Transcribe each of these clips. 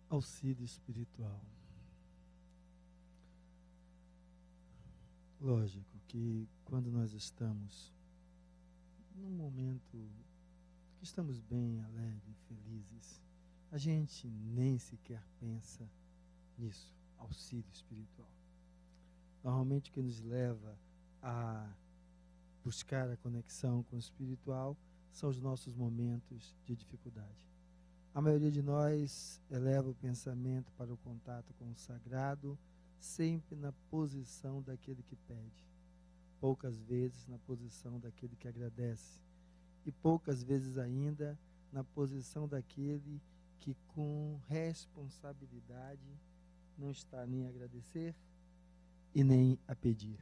Auxílio espiritual. Lógico que quando nós estamos num momento que estamos bem, alegres, felizes, a gente nem sequer pensa nisso, auxílio espiritual. Normalmente o que nos leva a buscar a conexão com o espiritual são os nossos momentos de dificuldade. A maioria de nós eleva o pensamento para o contato com o sagrado, sempre na posição daquele que pede, poucas vezes na posição daquele que agradece, e poucas vezes ainda na posição daquele que com responsabilidade não está nem a agradecer e nem a pedir,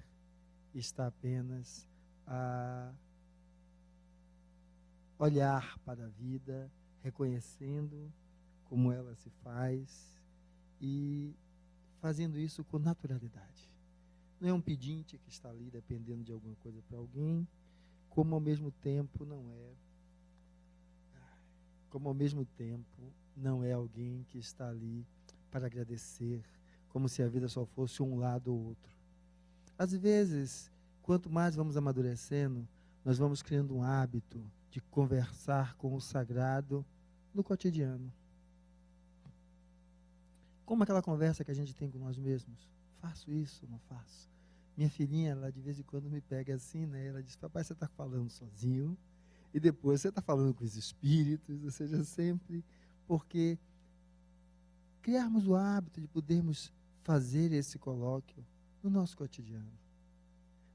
está apenas a olhar para a vida, reconhecendo como ela se faz e fazendo isso com naturalidade. Não é um pedinte que está ali dependendo de alguma coisa para alguém, como ao mesmo tempo não é alguém que está ali para agradecer, como se a vida só fosse um lado ou outro. Às vezes, quanto mais vamos amadurecendo, nós vamos criando um hábito de conversar com o sagrado no cotidiano. Como aquela conversa que a gente tem com nós mesmos. Faço isso, não faço? Minha filhinha, ela de vez em quando me pega assim, né? Ela diz, papai, você está falando sozinho, e depois você está falando com os espíritos, ou seja, sempre, porque criarmos o hábito de podermos fazer esse colóquio no nosso cotidiano.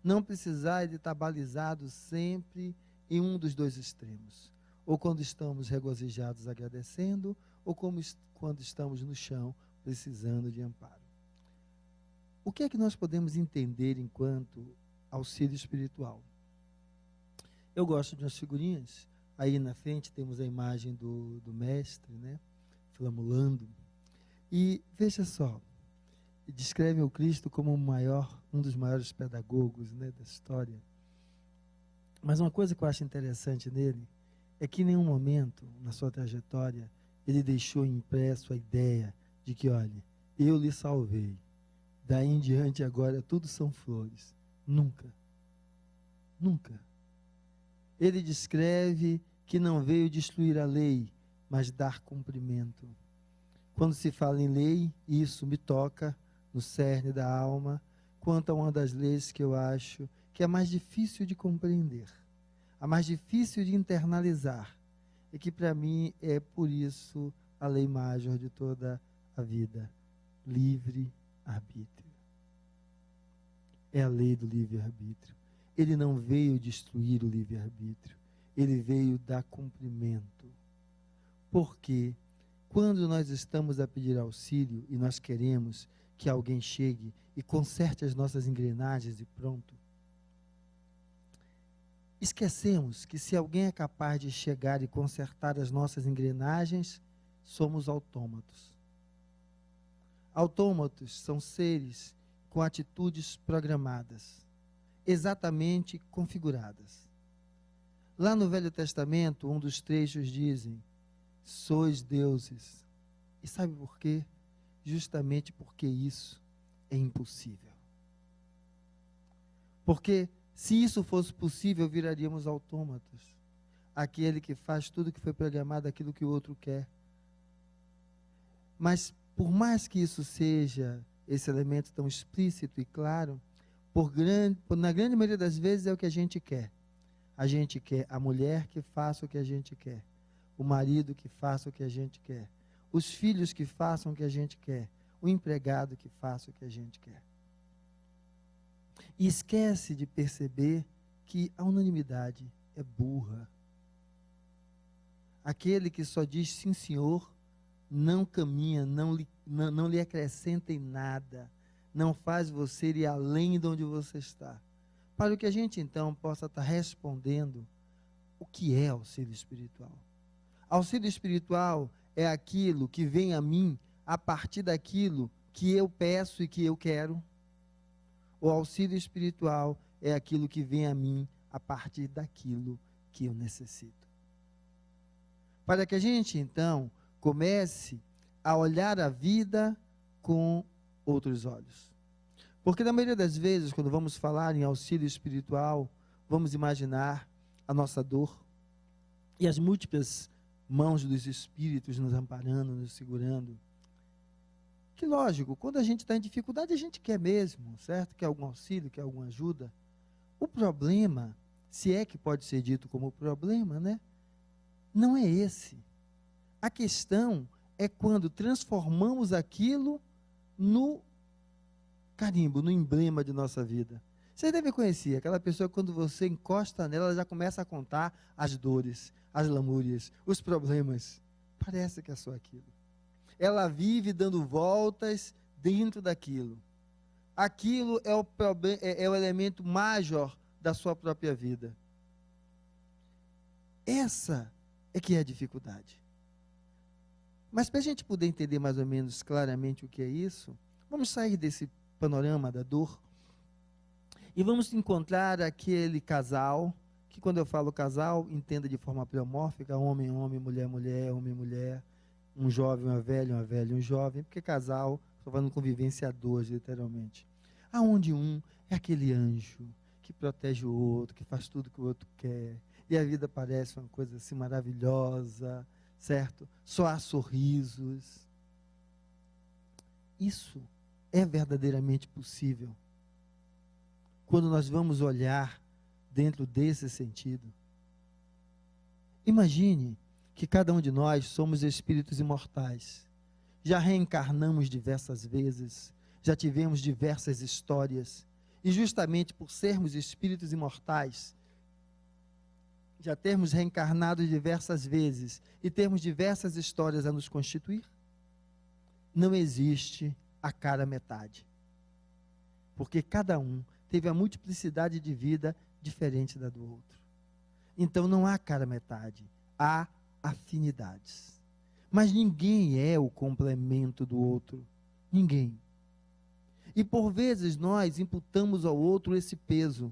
Não precisar de estar balizado sempre em um dos dois extremos. Ou quando estamos regozijados agradecendo, ou quando estamos no chão precisando de amparo. O que é que nós podemos entender enquanto auxílio espiritual? Eu gosto de umas figurinhas. Aí na frente temos a imagem do mestre, né, flamulando. E veja só, descreve o Cristo como um dos maiores pedagogos, né, da história. Mas uma coisa que eu acho interessante nele é que em nenhum momento na sua trajetória ele deixou impresso a ideia de que, olha, eu lhe salvei, daí em diante agora tudo são flores. Nunca. Nunca. Ele descreve que não veio destruir a lei, mas dar cumprimento. Quando se fala em lei, isso me toca no cerne da alma, quanto a uma das leis que eu acho que é mais difícil de compreender, a mais difícil de internalizar, e que para mim é por isso a lei major de toda a vida, livre-arbítrio. É a lei do livre-arbítrio. Ele não veio destruir o livre-arbítrio, ele veio dar cumprimento. Porque quando nós estamos a pedir auxílio e nós queremos que alguém chegue e conserte as nossas engrenagens e pronto, esquecemos que se alguém é capaz de chegar e consertar as nossas engrenagens, somos autômatos. Autômatos são seres com atitudes programadas, exatamente configuradas. Lá no Velho Testamento, um dos trechos dizem, sois deuses. E sabe por quê? Justamente porque isso é impossível. Porque se isso fosse possível, viraríamos autômatos. Aquele que faz tudo que foi programado, aquilo que o outro quer. Mas por mais que isso seja esse elemento tão explícito e claro, na grande maioria das vezes é o que a gente quer. A gente quer a mulher que faça o que a gente quer, o marido que faça o que a gente quer, os filhos que façam o que a gente quer, o empregado que faça o que a gente quer. E esquece de perceber que a unanimidade é burra. Aquele que só diz sim senhor, não caminha, não lhe acrescenta em nada, não faz você ir além de onde você está. Para que a gente então possa estar respondendo o que é auxílio espiritual. Auxílio espiritual é aquilo que vem a mim a partir daquilo que eu peço e que eu quero. O auxílio espiritual é aquilo que vem a mim a partir daquilo que eu necessito. Para que a gente, então, comece a olhar a vida com outros olhos. Porque na maioria das vezes, quando vamos falar em auxílio espiritual, vamos imaginar a nossa dor e as múltiplas mãos dos espíritos nos amparando, nos segurando. Que lógico, quando a gente está em dificuldade, a gente quer mesmo, certo? Quer algum auxílio, quer alguma ajuda. O problema, se é que pode ser dito como problema, né? Não é esse. A questão é quando transformamos aquilo no carimbo, no emblema de nossa vida. Você deve conhecer aquela pessoa que quando você encosta nela, ela já começa a contar as dores, as lamúrias, os problemas. Parece que é só aquilo. Ela vive dando voltas dentro daquilo. Aquilo é o elemento major da sua própria vida. Essa é que é a dificuldade. Mas para a gente poder entender mais ou menos claramente o que é isso, vamos sair desse panorama da dor e vamos encontrar aquele casal, que quando eu falo casal, entenda de forma pleomórfica, homem, homem, mulher, mulher, homem, mulher, um jovem, uma velha, um jovem, porque casal, estou falando convivência a dois, literalmente. Aonde um é aquele anjo que protege o outro, que faz tudo que o outro quer, e a vida parece uma coisa assim maravilhosa, certo? Só há sorrisos. Isso é verdadeiramente possível quando nós vamos olhar dentro desse sentido. Imagine que cada um de nós somos espíritos imortais. Já reencarnamos diversas vezes, já tivemos diversas histórias, e justamente por sermos espíritos imortais, já termos reencarnado diversas vezes e termos diversas histórias a nos constituir, não existe a cara metade. Porque cada um teve a multiplicidade de vida diferente da do outro. Então não há cara metade, há afinidades. Mas ninguém é o complemento do outro. Ninguém. E por vezes nós imputamos ao outro esse peso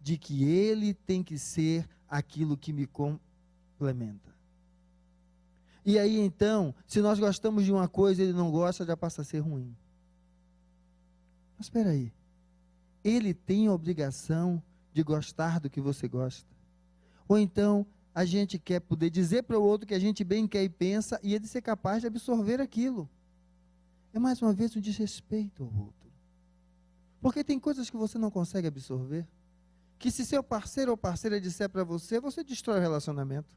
de que ele tem que ser aquilo que me complementa. E aí então, se nós gostamos de uma coisa e ele não gosta, já passa a ser ruim. Mas espera aí. Ele tem a obrigação de gostar do que você gosta. Ou então, a gente quer poder dizer para o outro que a gente bem quer e pensa, e ele ser capaz de absorver aquilo. É mais uma vez um desrespeito ao outro. Porque tem coisas que você não consegue absorver, que se seu parceiro ou parceira disser para você, você destrói o relacionamento.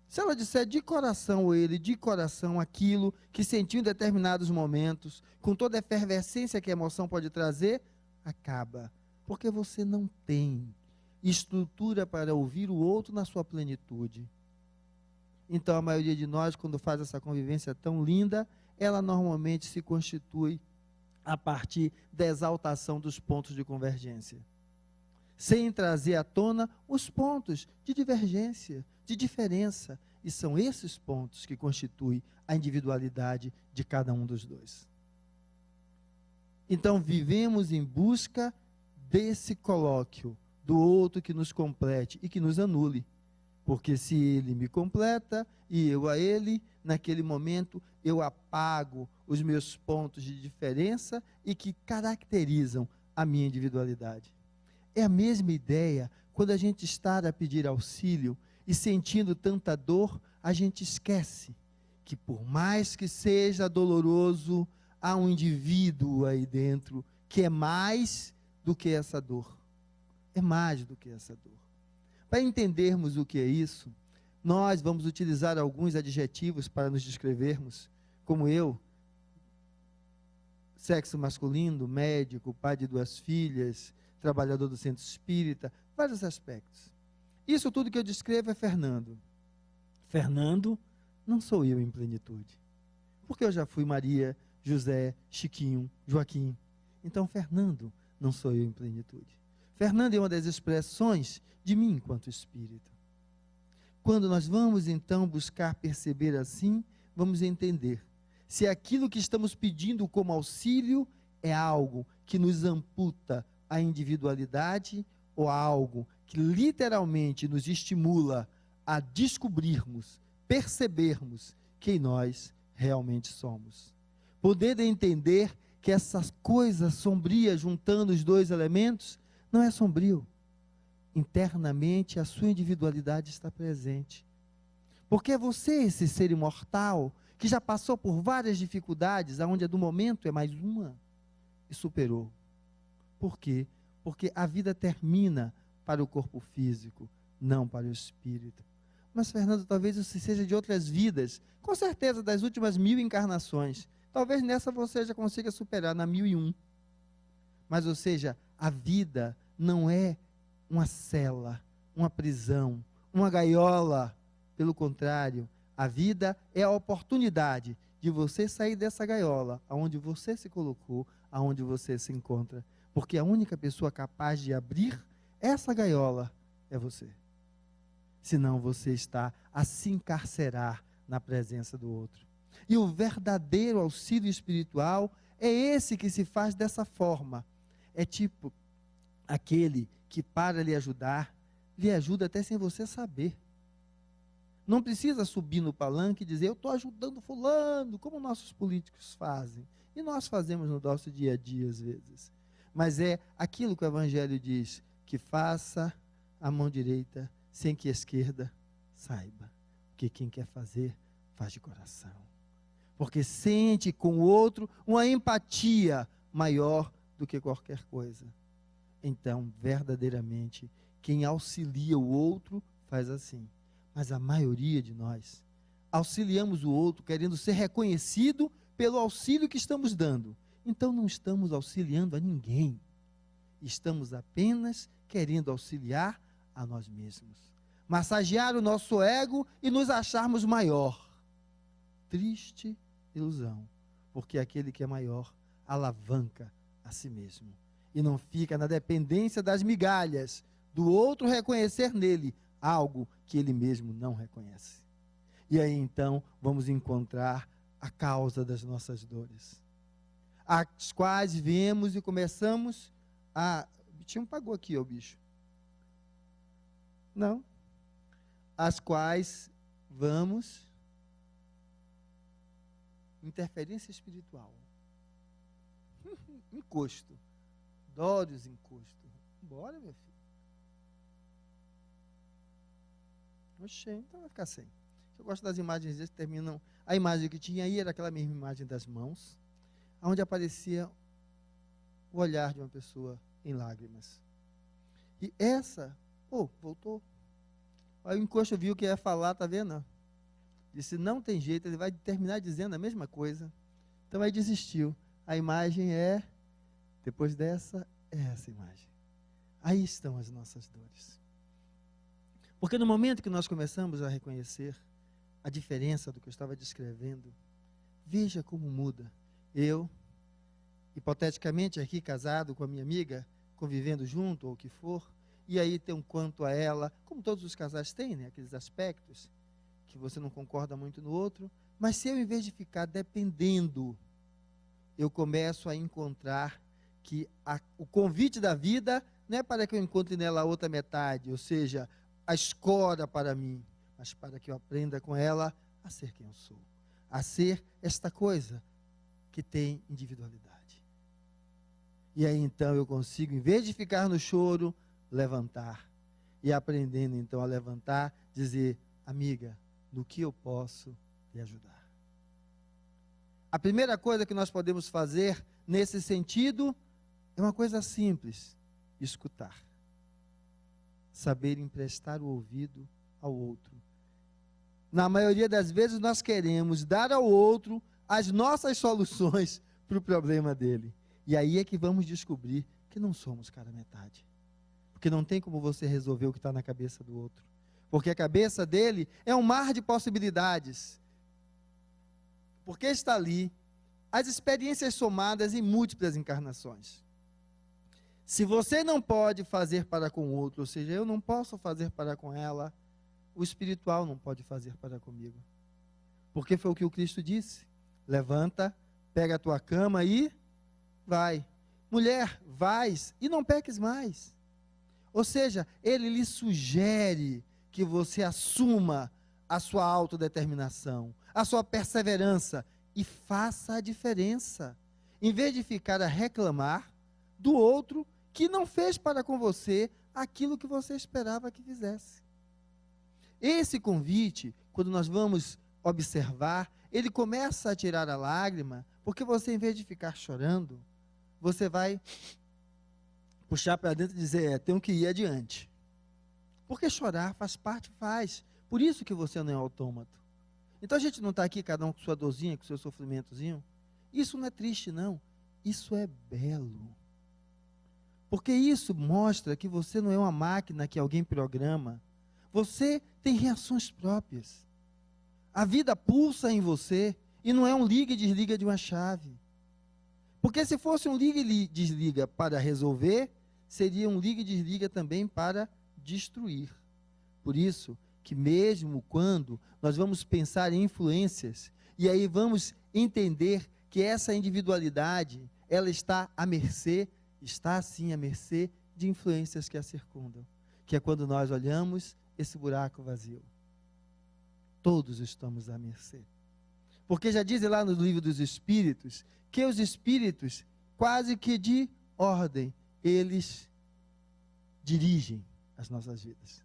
Se ela disser de coração, ou ele de coração, aquilo que sentiu em determinados momentos, com toda a efervescência que a emoção pode trazer, acaba. Porque você não tem estrutura para ouvir o outro na sua plenitude. Então, a maioria de nós, quando faz essa convivência tão linda, ela normalmente se constitui a partir da exaltação dos pontos de convergência, sem trazer à tona os pontos de divergência, de diferença. E são esses pontos que constituem a individualidade de cada um dos dois. Então, vivemos em busca desse colóquio, do outro que nos complete e que nos anule. Porque se ele me completa e eu a ele, naquele momento eu apago os meus pontos de diferença e que caracterizam a minha individualidade. É a mesma ideia quando a gente está a pedir auxílio e sentindo tanta dor, a gente esquece que por mais que seja doloroso, há um indivíduo aí dentro que é mais do que essa dor. É mais do que essa dor. Para entendermos o que é isso, nós vamos utilizar alguns adjetivos para nos descrevermos, como eu, sexo masculino, médico, pai de 2 filhas, trabalhador do centro espírita, vários aspectos. Isso tudo que eu descrevo é Fernando. Fernando não sou eu em plenitude, porque eu já fui Maria, José, Chiquinho, Joaquim. Então Fernando não sou eu em plenitude. Fernando é uma das expressões de mim enquanto espírito. Quando nós vamos então buscar perceber assim, vamos entender se aquilo que estamos pedindo como auxílio é algo que nos amputa a individualidade ou algo que literalmente nos estimula a descobrirmos, percebermos que em nós realmente somos. Poder entender que essa coisa sombria juntando os dois elementos não é sombrio. Internamente a sua individualidade está presente. Porque é você, esse ser imortal, que já passou por várias dificuldades, aonde a do momento é mais uma, e superou. Por quê? Porque a vida termina para o corpo físico, não para o espírito. Mas, Fernando, talvez isso seja de outras vidas, com certeza das últimas 1000 encarnações. Talvez nessa você já consiga superar, na 1001. Mas, ou seja, a vida não é uma cela, uma prisão, uma gaiola. Pelo contrário, a vida é a oportunidade de você sair dessa gaiola, aonde você se colocou, aonde você se encontra. Porque a única pessoa capaz de abrir essa gaiola é você. Senão você está a se encarcerar na presença do outro. E o verdadeiro auxílio espiritual é esse que se faz dessa forma. É tipo aquele que, para lhe ajudar, lhe ajuda até sem você saber. Não precisa subir no palanque e dizer, eu estou ajudando fulano, como nossos políticos fazem. E nós fazemos no nosso dia a dia, às vezes. Mas é aquilo que o Evangelho diz, que faça a mão direita sem que a esquerda saiba. Porque quem quer fazer, faz de coração. Porque sente com o outro uma empatia maior do que qualquer coisa. Então, verdadeiramente, quem auxilia o outro, faz assim. Mas a maioria de nós auxiliamos o outro querendo ser reconhecido pelo auxílio que estamos dando. Então não estamos auxiliando a ninguém. Estamos apenas querendo auxiliar a nós mesmos. Massagear o nosso ego e nos acharmos maior. Triste ilusão, porque aquele que é maior alavanca a si mesmo. E não fica na dependência das migalhas do outro reconhecer nele algo que ele mesmo não reconhece. E aí então vamos encontrar a causa das nossas dores, as quais vemos e começamos a... O bichinho pagou aqui, ó, o bicho. Não. As quais vamos... Interferência espiritual. Encosto. Dórios encosto. Bora, meu filho. Oxê, então vai ficar sem. Eu gosto das imagens que terminam. A imagem que tinha aí era aquela mesma imagem das mãos, onde aparecia o olhar de uma pessoa em lágrimas. E essa, voltou. Aí o encosto viu que ia falar, tá vendo? Disse, não tem jeito, ele vai terminar dizendo a mesma coisa. Então aí desistiu. A imagem é, depois dessa, é essa imagem. Aí estão as nossas dores. Porque no momento que nós começamos a reconhecer a diferença do que eu estava descrevendo, veja como muda. Eu, hipoteticamente aqui casado com a minha amiga, convivendo junto ou o que for, e aí tem um quanto a ela, como todos os casais têm, né, aqueles aspectos que você não concorda muito no outro, mas se eu, em vez de ficar dependendo, eu começo a encontrar que o convite da vida não é para que eu encontre nela a outra metade, ou seja, a escora para mim, mas para que eu aprenda com ela a ser quem eu sou, a ser esta coisa que tem individualidade. E aí então eu consigo, em vez de ficar no choro, levantar. E aprendendo então a levantar, dizer, amiga, no que eu posso lhe ajudar? A primeira coisa que nós podemos fazer nesse sentido é uma coisa simples, escutar. Saber emprestar o ouvido ao outro. Na maioria das vezes nós queremos dar ao outro as nossas soluções para o problema dele. E aí é que vamos descobrir que não somos cara metade. Porque não tem como você resolver o que está na cabeça do outro. Porque a cabeça dele é um mar de possibilidades. Porque está ali as experiências somadas em múltiplas encarnações. Se você não pode fazer para com o outro, ou seja, eu não posso fazer para com ela, o espiritual não pode fazer para comigo. Porque foi o que o Cristo disse. Levanta, pega a tua cama e vai. Mulher, vais e não peques mais. Ou seja, ele lhe sugere que você assuma a sua autodeterminação, a sua perseverança e faça a diferença. Em vez de ficar a reclamar do outro que não fez para com você aquilo que você esperava que fizesse. Esse convite, quando nós vamos observar, ele começa a tirar a lágrima, porque você, em vez de ficar chorando, você vai puxar para dentro e dizer, tenho que ir adiante. Porque chorar faz parte, faz. Por isso que você não é autômato. Então a gente não está aqui, cada um com sua dorzinha, com seu sofrimentozinho. Isso não é triste, não. Isso é belo. Porque isso mostra que você não é uma máquina que alguém programa. Você tem reações próprias. A vida pulsa em você e não é um liga e desliga de uma chave. Porque se fosse um liga e desliga para resolver, seria um liga e desliga também para destruir. Por isso que mesmo quando nós vamos pensar em influências, e aí vamos entender que essa individualidade, ela está à mercê, está sim à mercê de influências que a circundam. Que é quando nós olhamos esse buraco vazio. Todos estamos à mercê. Porque já dizem lá no livro dos Espíritos, que os Espíritos, quase que de ordem, eles dirigem as nossas vidas.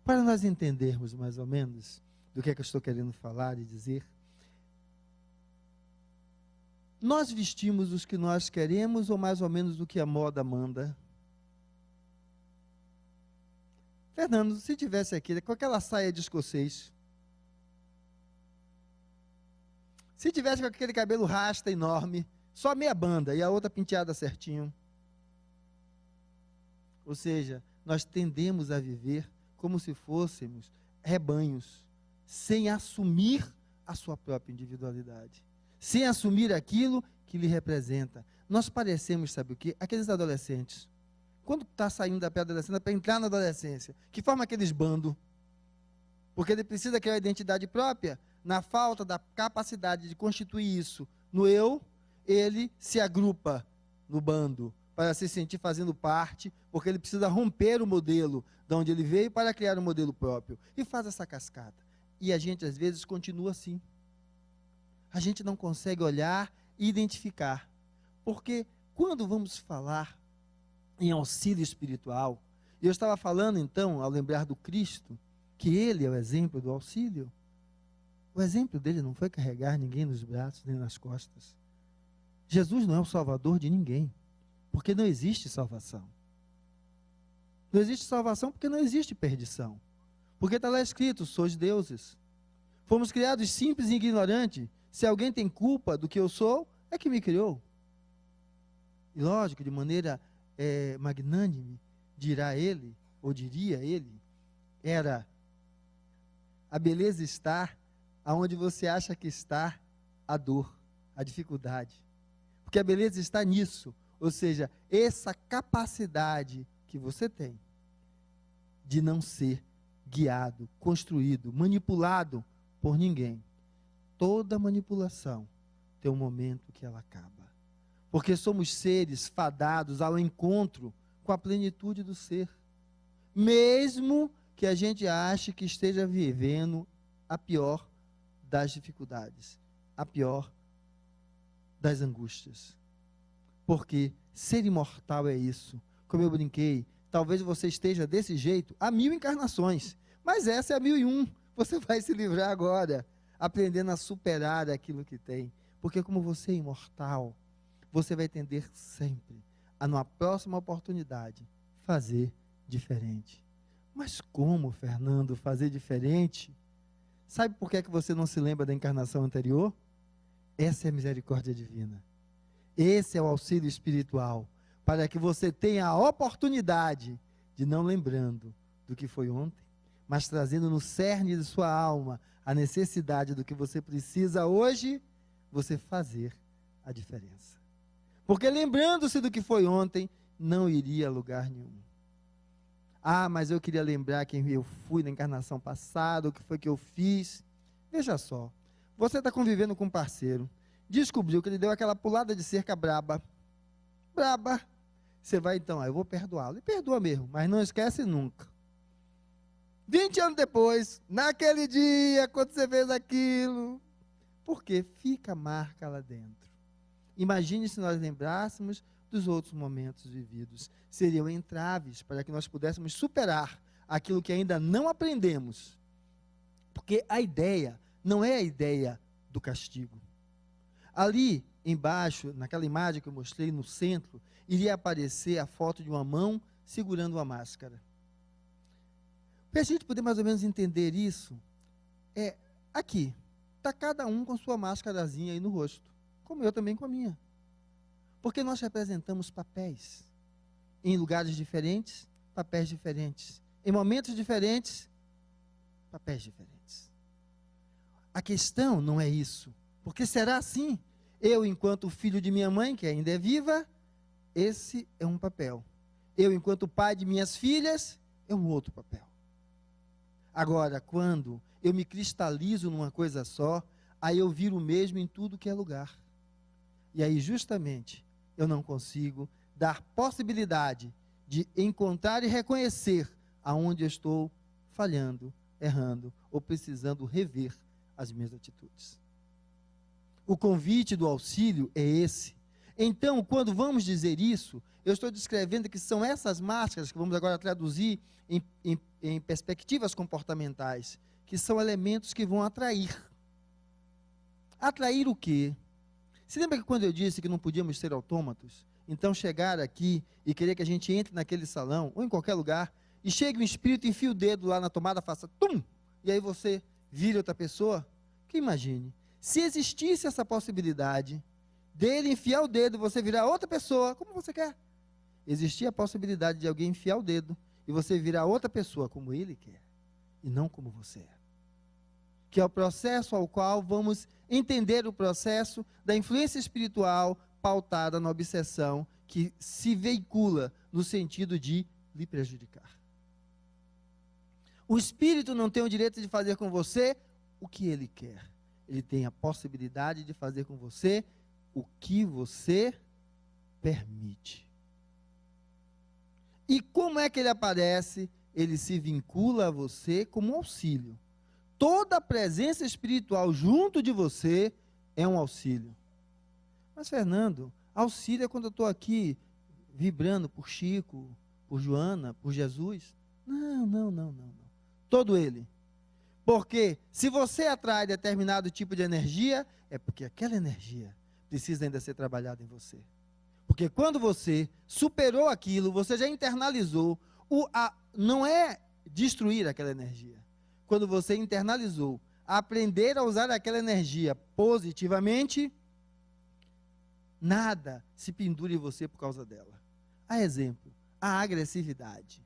Para nós entendermos mais ou menos do que é que eu estou querendo falar e dizer, nós vestimos os que nós queremos ou mais ou menos o que a moda manda? Fernando, se tivesse aqui com aquela saia de escocês, se tivesse com aquele cabelo rasta enorme, só meia banda e a outra penteada certinho. Ou seja, nós tendemos a viver como se fôssemos rebanhos, sem assumir a sua própria individualidade, sem assumir aquilo que lhe representa. Nós parecemos, sabe o quê? Aqueles adolescentes. Quando está saindo da pré-adolescência para entrar na adolescência, que forma aqueles bandos? Porque ele precisa criar uma identidade própria. Na falta da capacidade de constituir isso no eu, ele se agrupa no bando, para se sentir fazendo parte, porque ele precisa romper o modelo de onde ele veio para criar um modelo próprio. E faz essa cascata. E a gente, às vezes, continua assim. A gente não consegue olhar e identificar. Porque quando vamos falar em auxílio espiritual, eu estava falando, então, ao lembrar do Cristo, que ele é o exemplo do auxílio. O exemplo dele não foi carregar ninguém nos braços, nem nas costas. Jesus não é o salvador de ninguém, porque não existe salvação. Não existe salvação porque não existe perdição. Porque está lá escrito, sois deuses. Fomos criados simples e ignorantes. Se alguém tem culpa do que eu sou, é que me criou. E lógico, de maneira magnânime, dirá ele, ou diria ele, era a beleza estar aonde você acha que está a dor, a dificuldade. Porque a beleza está nisso, ou seja, essa capacidade que você tem de não ser guiado, construído, manipulado por ninguém. Toda manipulação tem um momento que ela acaba. Porque somos seres fadados ao encontro com a plenitude do ser. Mesmo que a gente ache que esteja vivendo a pior das dificuldades, a pior das angústias. Porque ser imortal é isso. Como eu brinquei, talvez você esteja desse jeito há 1000 encarnações, mas essa é a 1001. Você vai se livrar agora, aprendendo a superar aquilo que tem. Porque como você é imortal, você vai tender sempre a, numa próxima oportunidade, fazer diferente. Mas como, Fernando, fazer diferente? Sabe por que você não se lembra da encarnação anterior? Essa é a misericórdia divina. Esse é o auxílio espiritual, para que você tenha a oportunidade de, não lembrando do que foi ontem, mas trazendo no cerne de sua alma a necessidade do que você precisa hoje, você fazer a diferença. Porque lembrando-se do que foi ontem, não iria a lugar nenhum. Ah, mas eu queria lembrar quem eu fui na encarnação passada, o que foi que eu fiz. Veja só, você está convivendo com um parceiro, descobriu que ele deu aquela pulada de cerca braba. Braba. Você vai então, eu vou perdoá-lo. E perdoa mesmo, mas não esquece nunca. 20 anos depois, naquele dia, quando você fez aquilo. Porque fica a marca lá dentro. Imagine se nós lembrássemos dos outros momentos vividos. Seriam entraves para que nós pudéssemos superar aquilo que ainda não aprendemos. Porque a ideia não é a ideia do castigo. Ali embaixo, naquela imagem que eu mostrei no centro, iria aparecer a foto de uma mão segurando uma máscara. Para a gente poder mais ou menos entender isso, aqui, está cada um com sua máscarazinha aí no rosto, como eu também com a minha. Porque nós representamos papéis, em lugares diferentes, papéis diferentes, em momentos diferentes, papéis diferentes. A questão não é isso, porque será assim, eu enquanto filho de minha mãe, que ainda é viva, esse é um papel. Eu enquanto pai de minhas filhas, é um outro papel. Agora, quando eu me cristalizo numa coisa só, aí eu viro o mesmo em tudo que é lugar. E aí, justamente, eu não consigo dar possibilidade de encontrar e reconhecer aonde eu estou falhando, errando, ou precisando rever as minhas atitudes. O convite do auxílio é esse. Então, quando vamos dizer isso, eu estou descrevendo que são essas máscaras, que vamos agora traduzir em perspectivas comportamentais, que são elementos que vão atrair. Atrair o quê? Se lembra que quando eu disse que não podíamos ser autômatos? Então, chegar aqui e querer que a gente entre naquele salão, ou em qualquer lugar, e chegue um espírito e enfie o dedo lá na tomada, faça tum, e aí você vira outra pessoa? Que imagine, se existisse essa possibilidade dele enfiar o dedo, você virar outra pessoa, como você quer. Existia a possibilidade de alguém enfiar o dedo e você virar outra pessoa como ele quer, e não como você é. Que é o processo ao qual vamos entender o processo da influência espiritual pautada na obsessão que se veicula no sentido de lhe prejudicar. O espírito não tem o direito de fazer com você o que ele quer. Ele tem a possibilidade de fazer com você o que você permite. E como é que ele aparece? Ele se vincula a você como um auxílio. Toda a presença espiritual junto de você é um auxílio. Mas, Fernando, auxílio é quando eu estou aqui vibrando por Chico, por Joana, por Jesus? Não. Todo ele. Porque se você atrai determinado tipo de energia, é porque aquela energia precisa ainda ser trabalhada em você. Porque quando você superou aquilo, você já internalizou. Não é destruir aquela energia. Quando você internalizou, aprender a usar aquela energia positivamente, nada se pendura em você por causa dela. A exemplo, a agressividade.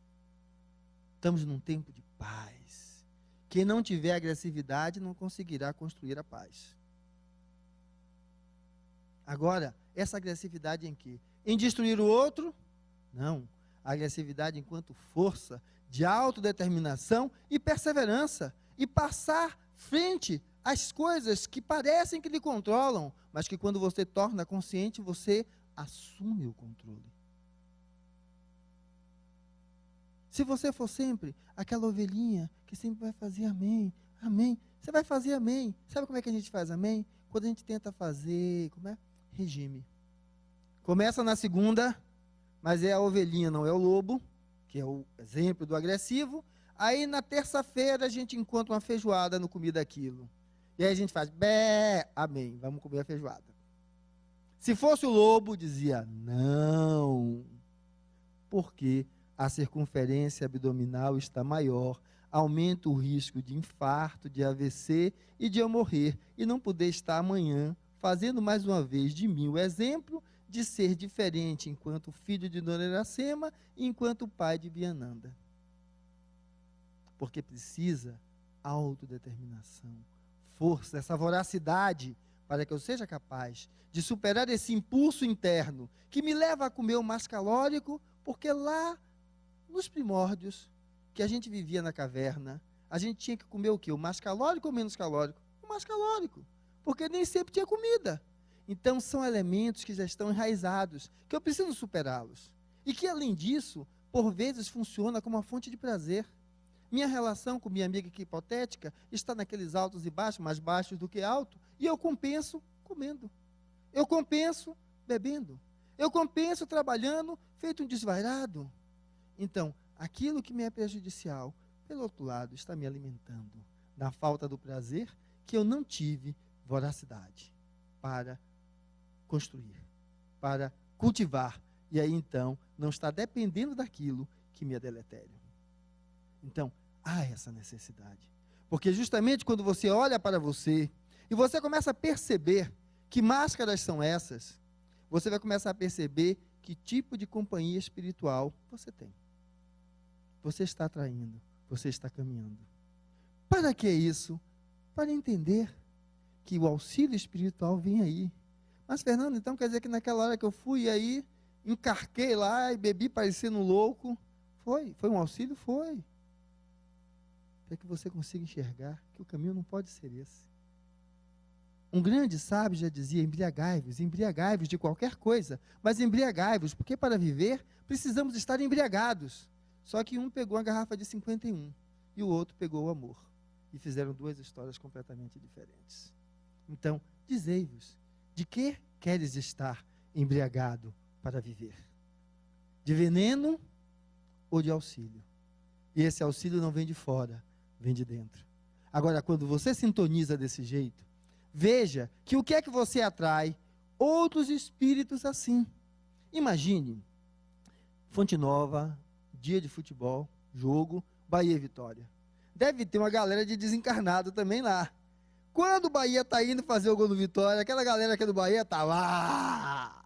Estamos num tempo de paz. Quem não tiver agressividade não conseguirá construir a paz. Agora, essa agressividade em quê? Em destruir o outro? Não. A agressividade enquanto força de autodeterminação e perseverança. E passar frente às coisas que parecem que lhe controlam, mas que quando você torna consciente, você assume o controle. Se você for sempre aquela ovelhinha que sempre vai fazer amém, amém, você vai fazer amém. Sabe como é que a gente faz amém? Quando a gente tenta fazer, regime. Começa na segunda, mas é a ovelhinha, não é o lobo, que é o exemplo do agressivo. Aí na terça-feira a gente encontra uma feijoada no comer daquilo. E aí a gente faz, bé, amém, vamos comer a feijoada. Se fosse o lobo, dizia, não, porque a circunferência abdominal está maior, aumenta o risco de infarto, de AVC e de eu morrer, e não poder estar amanhã, fazendo mais uma vez de mim o exemplo de ser diferente enquanto filho de Dona Iracema e enquanto pai de Biananda. Porque precisa autodeterminação, força, essa voracidade, para que eu seja capaz de superar esse impulso interno que me leva a comer o mais calórico, porque lá nos primórdios, que a gente vivia na caverna, a gente tinha que comer o quê? O mais calórico ou menos calórico? O mais calórico, porque nem sempre tinha comida. Então, são elementos que já estão enraizados, que eu preciso superá-los. E que, além disso, por vezes funciona como uma fonte de prazer. Minha relação com minha amiga que hipotética está naqueles altos e baixos, mais baixos do que alto, e eu compenso comendo. Eu compenso bebendo. Eu compenso trabalhando, feito um desvairado. Então, aquilo que me é prejudicial, pelo outro lado, está me alimentando da falta do prazer que eu não tive voracidade para construir, para cultivar. E aí, então, não está dependendo daquilo que me é deletério. Então, há essa necessidade. Porque justamente quando você olha para você e você começa a perceber que máscaras são essas, você vai começar a perceber que tipo de companhia espiritual você tem. Você está atraindo, você está caminhando. Para que isso? Para entender que o auxílio espiritual vem aí. Mas, Fernando, então quer dizer que naquela hora que eu fui aí, encarquei lá e bebi parecendo louco? Foi um auxílio? Foi. Para que você consiga enxergar que o caminho não pode ser esse. Um grande sábio já dizia: embriagai-vos de qualquer coisa, mas embriagai-vos, porque para viver precisamos estar embriagados. Só que um pegou a garrafa de 51 e o outro pegou o amor. E fizeram duas histórias completamente diferentes. Então, dizei-vos, de que queres estar embriagado para viver? De veneno ou de auxílio? E esse auxílio não vem de fora, vem de dentro. Agora, quando você sintoniza desse jeito, veja que o que é que você atrai? Outros espíritos assim. Imagine, Fonte Nova, dia de futebol, jogo, Bahia e Vitória. Deve ter uma galera de desencarnado também lá. Quando o Bahia está indo fazer o gol do Vitória, aquela galera que é do Bahia está lá.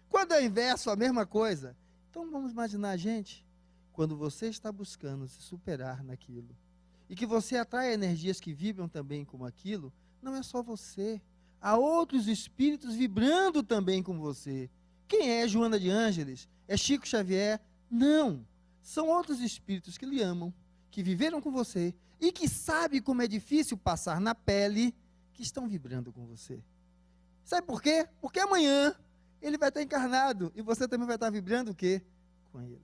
Quando é o inverso, a mesma coisa. Então vamos imaginar, gente, quando você está buscando se superar naquilo, e que você atrai energias que vibram também como aquilo, não é só você. Há outros espíritos vibrando também com você. Quem é Joana de Ângeles? É Chico Xavier? Não. São outros espíritos que lhe amam, que viveram com você e que sabem como é difícil passar na pele, que estão vibrando com você. Sabe por quê? Porque amanhã ele vai estar encarnado e você também vai estar vibrando o quê? Com ele.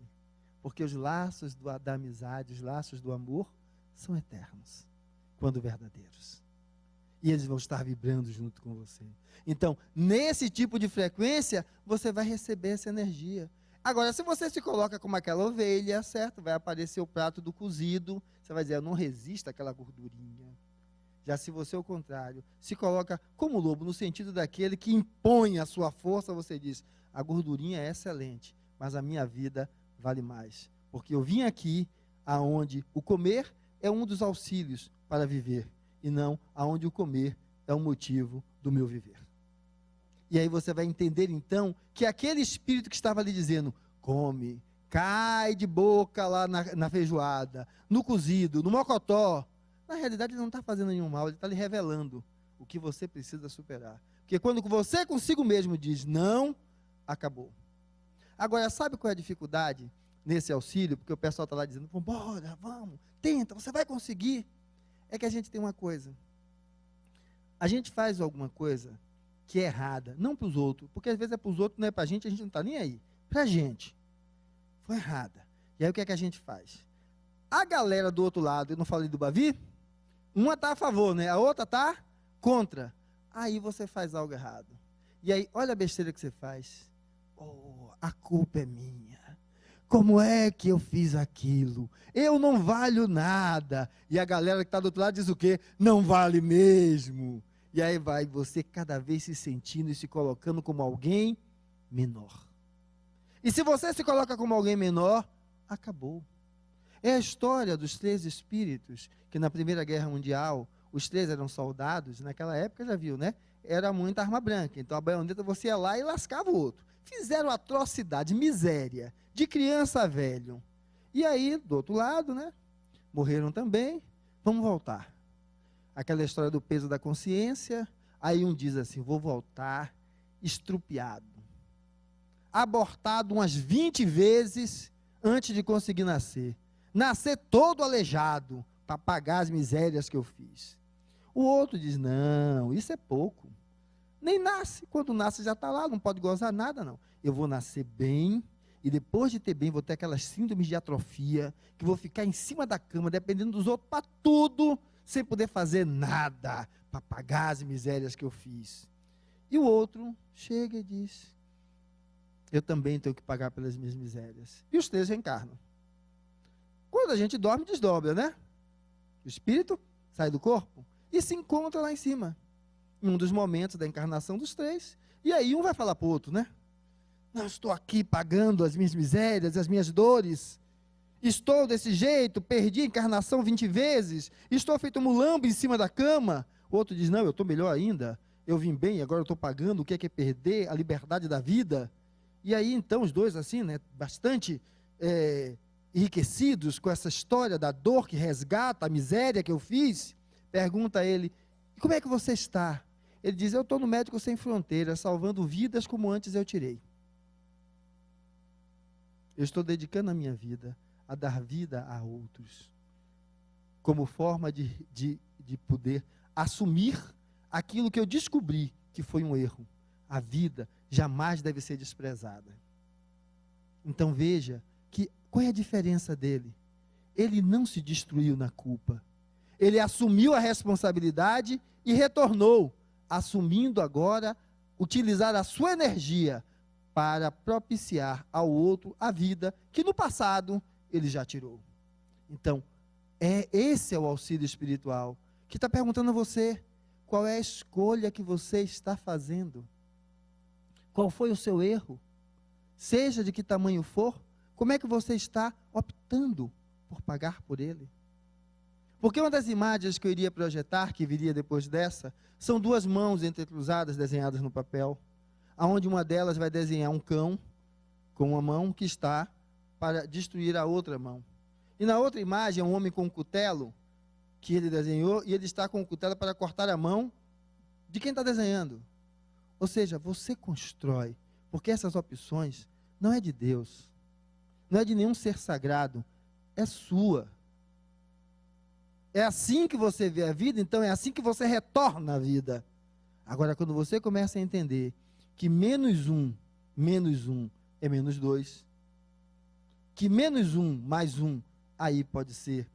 Porque os laços da amizade, os laços do amor são eternos, quando verdadeiros. E eles vão estar vibrando junto com você. Então, nesse tipo de frequência, você vai receber essa energia. Agora, se você se coloca como aquela ovelha, certo? Vai aparecer o prato do cozido, você vai dizer: eu não resisto àquela gordurinha. Já se você, ao contrário, se coloca como lobo, no sentido daquele que impõe a sua força, você diz: a gordurinha é excelente, mas a minha vida vale mais. Porque eu vim aqui, aonde o comer é um dos auxílios para viver, e não aonde o comer é o motivo do meu viver. E aí você vai entender, então, que aquele espírito que estava ali dizendo: come, cai de boca lá na feijoada, no cozido, no mocotó, na realidade ele não está fazendo nenhum mal, ele está lhe revelando o que você precisa superar. Porque quando você consigo mesmo diz não, acabou. Agora, sabe qual é a dificuldade nesse auxílio? Porque o pessoal está lá dizendo: vambora, vamos, tenta, você vai conseguir. É que a gente tem uma coisa. A gente faz alguma coisa que é errada, não para os outros, porque às vezes é para os outros, não é para a gente não está nem aí. Para a gente. Foi errada. E aí o que é que a gente faz? A galera do outro lado, eu não falei do Bavi? Uma está a favor, né? A outra está contra. Aí você faz algo errado. E aí, olha a besteira que você faz. Oh, a culpa é minha. Como é que eu fiz aquilo? Eu não valho nada. E a galera que está do outro lado diz o quê? Não vale mesmo. E aí vai você cada vez se sentindo e se colocando como alguém menor. E se você se coloca como alguém menor, acabou. É a história dos 3 espíritos, que na Primeira Guerra Mundial, os 3 eram soldados, naquela época já viu, né? Era muita arma branca, então a baioneta você ia lá e lascava o outro. Fizeram atrocidade, miséria, de criança a velho. E aí, do outro lado, né? Morreram também. Vamos voltar. Aquela história do peso da consciência. Aí um diz assim: vou voltar estrupiado, abortado umas 20 vezes antes de conseguir nascer todo aleijado para pagar as misérias que eu fiz. O outro diz: não, isso é pouco, nem nasce, quando nasce já está lá, não pode gozar nada não, eu vou nascer bem, e depois de ter bem, vou ter aquelas síndromes de atrofia, que vou ficar em cima da cama, dependendo dos outros para tudo, sem poder fazer nada, para pagar as misérias que eu fiz. E o outro chega e diz, eu também tenho que pagar pelas minhas misérias. E os três reencarnam. Quando a gente dorme, desdobra, né? O espírito sai do corpo e se encontra lá em cima, em um dos momentos da encarnação dos três. E aí um vai falar para o outro, né? Não, estou aqui pagando as minhas misérias, as minhas dores. Estou desse jeito, perdi a encarnação 20 vezes. Estou feito um mulambo em cima da cama. O outro diz, não, eu estou melhor ainda. Eu vim bem, agora eu estou pagando. O que é perder a liberdade da vida? E aí, então, os dois, assim, né, bastante enriquecidos com essa história da dor que resgata a miséria que eu fiz, pergunta a ele, e como é que você está? Ele diz, eu estou no Médico Sem Fronteiras, salvando vidas como antes eu tirei. Eu estou dedicando a minha vida a dar vida a outros, como forma de poder assumir aquilo que eu descobri que foi um erro. A vida jamais deve ser desprezada. Então veja, qual é a diferença dele? Ele não se destruiu na culpa. Ele assumiu a responsabilidade e retornou, assumindo agora, utilizar a sua energia para propiciar ao outro a vida que no passado ele já tirou. Então, esse é o auxílio espiritual, que está perguntando a você, qual é a escolha que você está fazendo? Qual foi o seu erro? Seja de que tamanho for, como é que você está optando por pagar por ele? Porque uma das imagens que eu iria projetar, que viria depois dessa, são duas mãos entrecruzadas desenhadas no papel, onde uma delas vai desenhar um cão com uma mão que está para destruir a outra mão. E na outra imagem, um homem com um cutelo que ele desenhou, e ele está com o cutelo para cortar a mão de quem está desenhando. Ou seja, você constrói, porque essas opções não é de Deus, não é de nenhum ser sagrado, é sua. É assim que você vê a vida, então é assim que você retorna à vida. Agora, quando você começa a entender que menos um é menos 2, que menos 1 mais 1, aí pode ser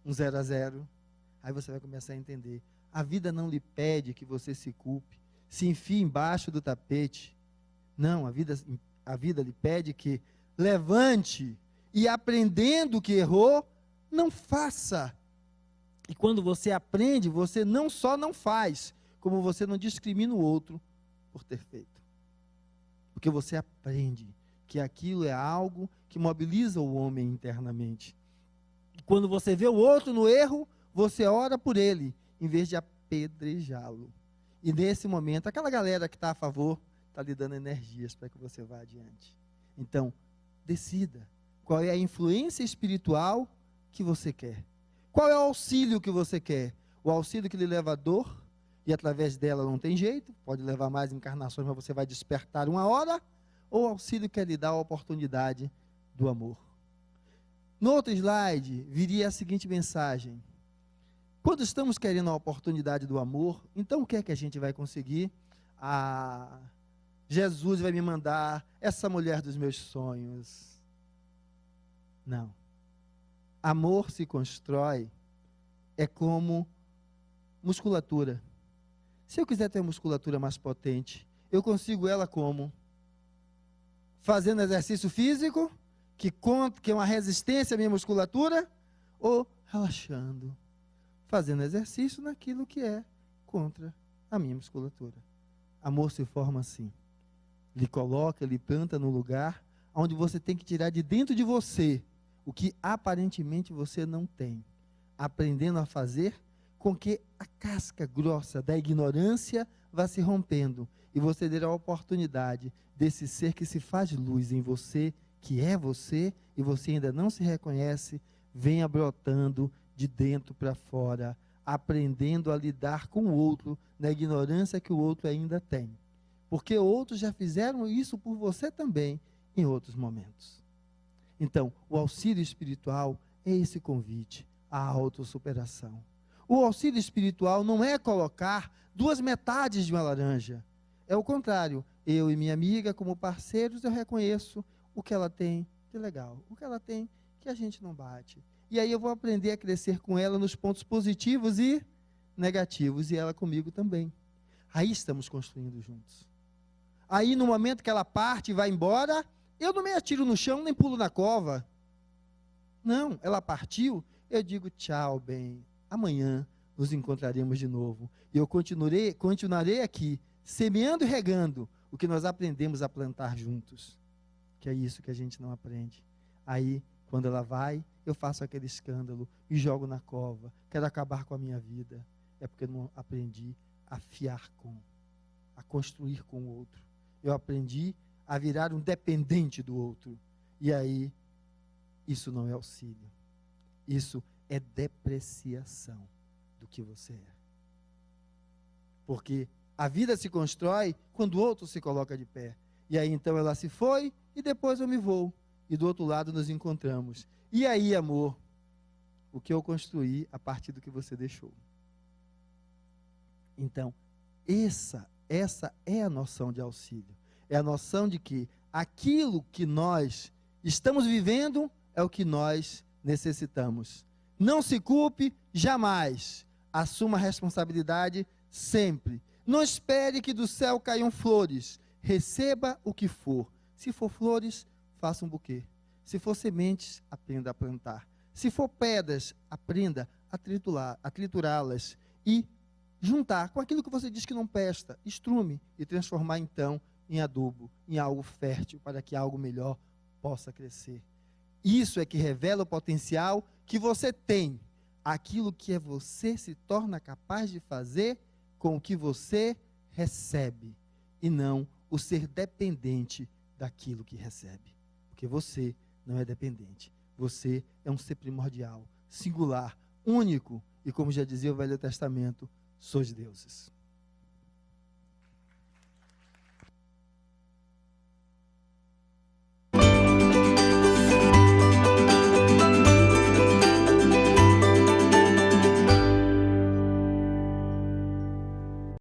um 0 a 0, aí você vai começar a entender. A vida não lhe pede que você se culpe, se enfie embaixo do tapete. Não, a vida lhe pede que levante e, aprendendo que errou, não faça. E quando você aprende, você não só não faz, como você não discrimina o outro por ter feito. Porque você aprende que aquilo é algo que mobiliza o homem internamente. E quando você vê o outro no erro, você ora por ele, em vez de apedrejá-lo. E nesse momento, aquela galera que está a favor, está lhe dando energias para que você vá adiante. Então, decida qual é a influência espiritual que você quer. Qual é o auxílio que você quer? O auxílio que lhe leva à dor, e através dela não tem jeito, pode levar mais encarnações, mas você vai despertar uma hora, ou o auxílio que lhe dá a oportunidade do amor. No outro slide, viria a seguinte mensagem. Quando estamos querendo a oportunidade do amor, então o que é que a gente vai conseguir? Jesus vai me mandar essa mulher dos meus sonhos. Não. Amor se constrói, é como musculatura. Se eu quiser ter uma musculatura mais potente, eu consigo ela como? Fazendo exercício físico, que é uma resistência à minha musculatura, ou relaxando, fazendo exercício naquilo que é contra a minha musculatura. Amor se forma assim. Lhe coloca, lhe planta no lugar onde você tem que tirar de dentro de você o que aparentemente você não tem, aprendendo a fazer com que a casca grossa da ignorância vá se rompendo e você ter a oportunidade desse ser que se faz luz em você, que é você, e você ainda não se reconhece, venha brotando de dentro para fora, aprendendo a lidar com o outro na ignorância que o outro ainda tem. Porque outros já fizeram isso por você também em outros momentos. Então, o auxílio espiritual é esse convite à autossuperação. O auxílio espiritual não é colocar duas metades de uma laranja. É o contrário. Eu e minha amiga, como parceiros, eu reconheço o que ela tem, que legal. O que ela tem, que a gente não bate. E aí eu vou aprender a crescer com ela nos pontos positivos e negativos, e ela comigo também. Aí estamos construindo juntos. Aí no momento que ela parte e vai embora, eu não me atiro no chão, nem pulo na cova. Não, ela partiu, eu digo tchau, bem, amanhã nos encontraremos de novo. E eu continuarei aqui, semeando e regando o que nós aprendemos a plantar juntos. Que é isso que a gente não aprende. Aí, quando ela vai, eu faço aquele escândalo e jogo na cova. Quero acabar com a minha vida. É porque eu não aprendi a fiar com, a construir com o outro. Eu aprendi a virar um dependente do outro. E aí, isso não é auxílio. Isso é depreciação do que você é. Porque a vida se constrói quando o outro se coloca de pé. E aí então ela se foi e depois eu me vou. E do outro lado nos encontramos. E aí, amor, o que eu construí a partir do que você deixou. Então, essa é a noção de auxílio. É a noção de que aquilo que nós estamos vivendo é o que nós necessitamos. Não se culpe jamais. Assuma a responsabilidade sempre. Não espere que do céu caiam flores. Receba o que for. Se for flores, faça um buquê. Se for sementes, aprenda a plantar. Se for pedras, aprenda a triturá-las e juntar com aquilo que você diz que não presta, estrume e transformar então em adubo, em algo fértil, para que algo melhor possa crescer. Isso é que revela o potencial que você tem. Aquilo que é você se torna capaz de fazer com o que você recebe, e não o ser dependente daquilo que recebe. Porque você não é dependente. Você é um ser primordial, singular, único, e como já dizia o Velho Testamento, sois deuses.